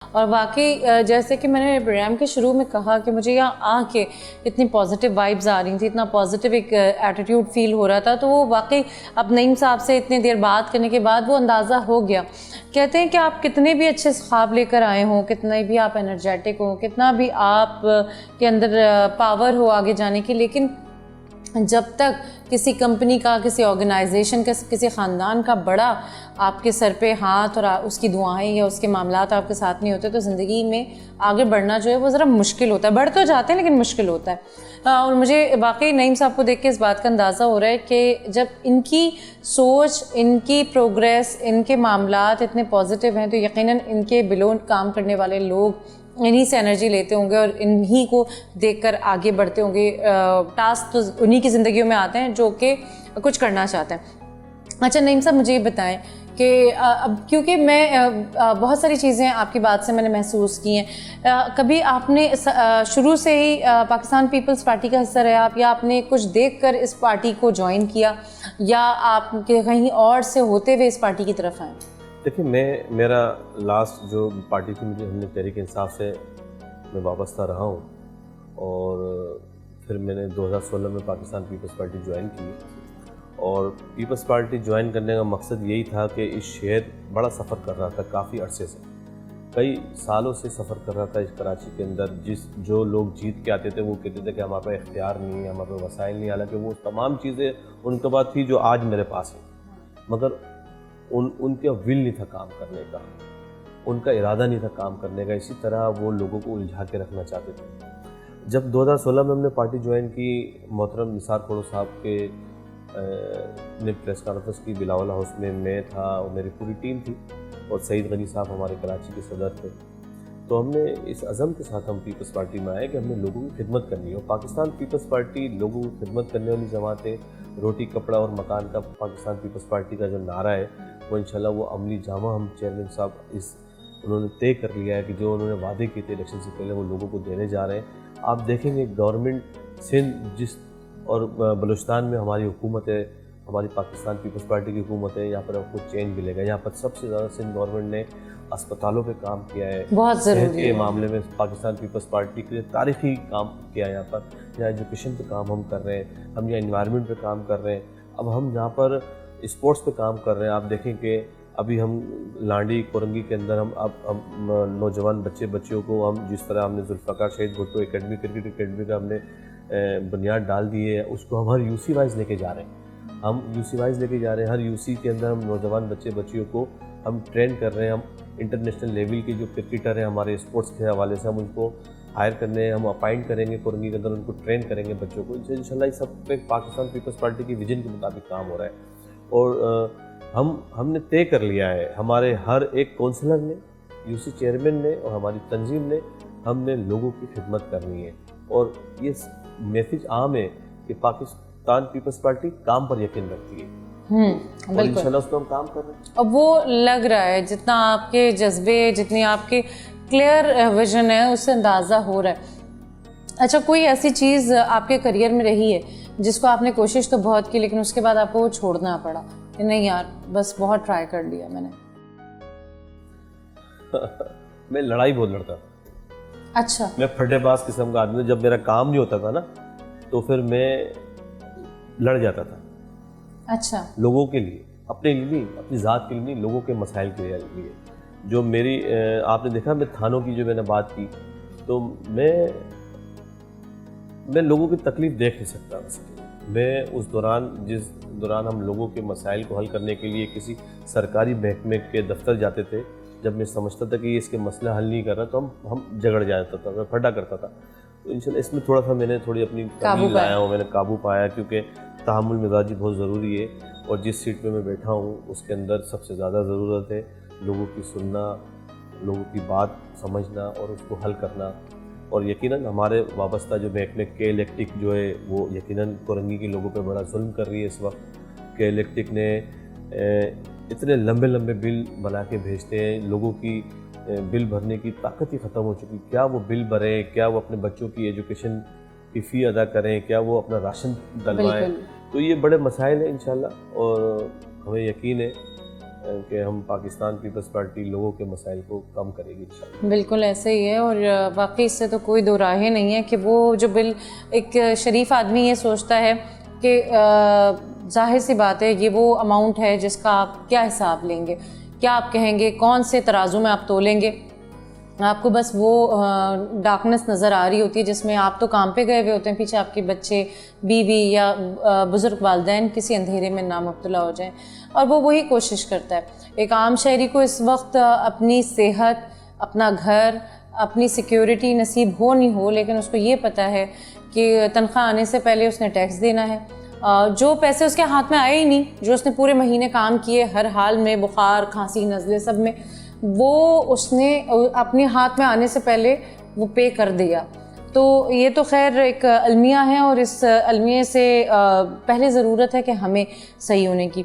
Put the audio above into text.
اور واقعی جیسے کہ میں نے پروگرام کے شروع میں کہا کہ مجھے یہاں آ کے اتنی پازیٹیو وائبز آ رہی تھیں، اتنا پازیٹیو ایک ایٹیٹیوڈ فیل ہو رہا تھا، تو وہ واقعی اب نعیم صاحب سے اتنی دیر بات کرنے کے بعد وہ اندازہ ہو گیا. کہتے ہیں کہ آپ کتنے بھی اچھے خواب لے کر آئے ہوں، کتنے بھی آپ انرجیٹک ہوں، کتنا بھی آپ کے اندر پاور ہو آگے جانے کی، لیکن جب تک کسی کمپنی کا، کسی آرگنائزیشن کا، کسی خاندان کا بڑا آپ کے سر پہ ہاتھ اور اس کی دعائیں یا اس کے معاملات آپ کے ساتھ نہیں ہوتے، تو زندگی میں آگے بڑھنا جو ہے وہ ذرا مشکل ہوتا ہے. بڑھ تو جاتے ہیں لیکن مشکل ہوتا ہے. اور مجھے واقعی نعیم صاحب کو دیکھ کے اس بات کا اندازہ ہو رہا ہے کہ جب ان کی سوچ، ان کی پروگریس، ان کے معاملات اتنے پازیٹیو ہیں، تو یقیناً ان کے بلو کام کرنے والے لوگ انہی سے انرجی لیتے ہوں گے اور انہی کو دیکھ کر آگے بڑھتے ہوں گے. ٹاسک تو انہی کی زندگیوں میں آتے ہیں جو کہ کچھ کرنا چاہتے ہیں. اچھا نعیم صاحب، مجھے یہ بتائیں کہ اب کیونکہ میں بہت ساری چیزیں آپ کی بات سے میں نے محسوس کی ہیں، کبھی آپ نے شروع سے ہی پاکستان پیپلز پارٹی کا حصہ رہے آپ، یا آپ نے کچھ دیکھ کر اس پارٹی کو جوائن کیا، یا آپ کہیں اور سے ہوتے ہوئے اس پارٹی کی طرف آئیں؟ دیکھیں، میرا لاسٹ جو پارٹی تھی، ہم نے تحریک انصاف سے میں وابستہ رہا ہوں، اور پھر میں نے 2016 میں پاکستان پیپلز پارٹی جوائن کی. اور پیپلز پارٹی جوائن کرنے کا مقصد یہی تھا کہ اس شہر بڑا سفر کر رہا تھا، کافی عرصے سے، کئی سالوں سے سفر کر رہا تھا اس کراچی کے اندر. جو لوگ جیت کے آتے تھے وہ کہتے تھے کہ ہمارے پاس اختیار نہیں ہے، ہمارے پاس وسائل نہیں، حالانکہ وہ تمام چیزیں ان کے پاس تھی جو آج میرے پاس ہیں، مگر ان کا ول نہیں تھا کام کرنے کا، ان کا ارادہ نہیں تھا کام کرنے کا. اسی طرح وہ لوگوں کو الجھا کے رکھنا چاہتے تھے. جب 2016 میں ہم نے پارٹی جوائن کی، محترم نثار کھوڑو صاحب کے نے پریس کانفرنس کی بلاول ہاؤس میں تھا، اور میری پوری ٹیم تھی، اور سعید غنی صاحب ہمارے کراچی کے صدر تھے. تو ہم نے اس عزم کے ساتھ ہم پیپلز پارٹی میں آئے کہ ہم نے لوگوں کی خدمت کرنی ہے، اور پاکستان پیپلز پارٹی لوگوں کی خدمت کرنے والی جماعت ہے. روٹی کپڑا اور مکان کا پاکستان پیپلز پارٹی کا جو نعرہ ہے وہ انشاءاللہ وہ عملی جامہ ہم چیئرمین صاحب انہوں نے طے کر لیا ہے کہ جو انہوں نے وعدے کیے تھے الیکشن سے پہلے وہ لوگوں کو دینے جا رہے ہیں. آپ دیکھیں گے گورنمنٹ سندھ اور بلوچستان میں ہماری حکومت ہے، ہماری پاکستان پیپلز پارٹی کی حکومت ہے. یہاں پر آپ کو چینج ملے گا. یہاں پر سب سے زیادہ سندھ گورنمنٹ نے اسپتالوں پہ کام کیا ہے، بہت ضروری صحت کے معاملے میں پاکستان پیپلز پارٹی کے لیے تاریخی کام کیا ہے. یہاں پر یہاں ایجوکیشن پہ کام ہم کر رہے ہیں، ہم یہاں انوائرمنٹ پہ کام کر رہے ہیں، اب ہم یہاں پر اسپورٹس پہ کام کر رہے ہیں. آپ دیکھیں کہ ابھی ہم لانڈی کورنگی کے اندر ہم نوجوان بچیوں کو ہم جس طرح ہم نے ذوالفقار شہید بھٹو اکیڈمی کرکٹ اکیڈمی کا ہم نے بنیاد ڈال دی ہے، اس کو ہم ہر یو سی وائز لے کے جا رہے ہیں. ہم یو سی وائز لے کے جا رہے ہیں. ہر یو سی کے اندر ہم نوجوان بچیوں کو ہم ٹرین کر رہے ہیں. ہم انٹرنیشنل لیول کے جو کرکٹر ہیں ہمارے اسپورٹس کے حوالے سے ہم ان کو ہائر کرنے ہیں، ہم اپائنٹ کریں گے کورنگی کے اندر، ان کو ٹرین کریں گے بچوں کو. انشاءاللہ یہ سب پہ پاکستان پیپلز پارٹی کی ویژن کے مطابق کام ہو رہا ہے. اور ہم نے طے کر لیا ہے، ہمارے ہر ایک کونسلر نے، یو سی چیئرمین نے اور ہماری تنظیم نے، ہم نے لوگوں کی خدمت کرنی ہے. اور یہ میسج عام ہے کہ پاکستان پیپلز پارٹی کام پر یقین رکھتی ہے، اور انشاءاللہ اس پہ ہم کام کر رہے ہیں. اب وہ لگ رہا ہے جتنا آپ کے جذبے، جتنی آپ کے کلیئر ویژن ہے، اس سے اندازہ ہو رہا ہے. اچھا، کوئی ایسی چیز آپ کے کریئر میں رہی ہے جس کو آپ نے کوشش تو بہت کی لیکن اس کے بعد آپ کو وہ چھوڑنا پڑا کہ نہیں یار بس بہت ٹرائی کر لیا میں نے؟ میں لڑائی بہت لڑتا تھا. اچھا. میں پھٹے باز قسم کا آدمی. جب میرا کام نہیں ہوتا تھا نا تو پھر میں لڑ جاتا تھا. اچھا. لوگوں کے لیے، اپنے لیے نہیں، اپنی ذات کے لیے نہیں، لوگوں کے مسائل کے لیے. جو میری آپ نے دیکھا میں تھانوں کی جو میں نے بات کی، تو میں لوگوں کی تکلیف دیکھ نہیں سکتا. میں اس دوران جس دوران ہم لوگوں کے مسائل کو حل کرنے کے لیے کسی سرکاری محکمے کے دفتر جاتے تھے، جب میں سمجھتا تھا کہ یہ اس کے مسئلہ حل نہیں کر رہا تو ہم جھگڑ جاتا تھا، میں پھٹا کرتا تھا. تو انشاءاللہ اس میں تھوڑا سا میں نے تھوڑی اپنی کمی لایا ہوں، میں نے قابو پایا، کیونکہ تحمل مزاجی بہت ضروری ہے. اور جس سیٹ پہ میں بیٹھا ہوں اس کے اندر سب سے زیادہ ضرورت ہے لوگوں کی سننا، لوگوں کی بات سمجھنا اور اس کو حل کرنا. اور یقیناً ہمارے وابستہ جو محکمے کے الیکٹرک جو ہے وہ یقیناً کورنگی کے لوگوں پہ بڑا ظلم کر رہی ہے اس وقت. کہ الیکٹرک نے اتنے لمبے بل بنا کے بھیجتے ہیں، لوگوں کی بل بھرنے کی طاقت ہی ختم ہو چکی. کیا وہ بل بھریں، کیا وہ اپنے بچوں کی ایجوکیشن کی فی ادا کریں، کیا وہ اپنا راشن ڈلوائیں. تو یہ بڑے مسائل ہیں انشاءاللہ، اور ہمیں یقین ہے کہ ہم پاکستان پیپلز پارٹی لوگوں کے مسائل کو کم کرے گی انشاءاللہ۔ بالکل ایسے ہی ہے، اور واقعی اس سے تو کوئی دو راہ نہیں ہے کہ وہ جو ایک شریف آدمی یہ سوچتا ہے کہ ظاہر سی بات ہے یہ وہ اماؤنٹ ہے جس کا آپ کیا حساب لیں گے، کیا آپ کہیں گے، کون سے ترازو میں آپ تولیں گے، آپ کو بس وہ ڈارکنس نظر آ رہی ہوتی ہے جس میں آپ تو کام پہ گئے ہوئے ہوتے ہیں، پیچھے آپ کے بچے، بیوی یا بزرگ والدین کسی اندھیرے میں نہ مبتلا ہو جائیں، اور وہ وہی کوشش کرتا ہے۔ ایک عام شہری کو اس وقت اپنی صحت، اپنا گھر، اپنی سیکیورٹی نصیب ہو نہیں ہو، لیکن اس کو یہ پتہ ہے کہ تنخواہ آنے سے پہلے اس نے ٹیکس دینا ہے، جو پیسے اس کے ہاتھ میں آئے ہی نہیں، جو اس نے پورے مہینے کام کیے ہر حال میں، بخار، کھانسی، نزلے سب میں، وہ اس نے اپنے ہاتھ میں آنے سے پہلے وہ پے کر دیا۔ تو یہ تو خیر ایک المیہ ہے، اور اس المیے سے پہلے ضرورت ہے کہ ہمیں صحیح ہونے کی۔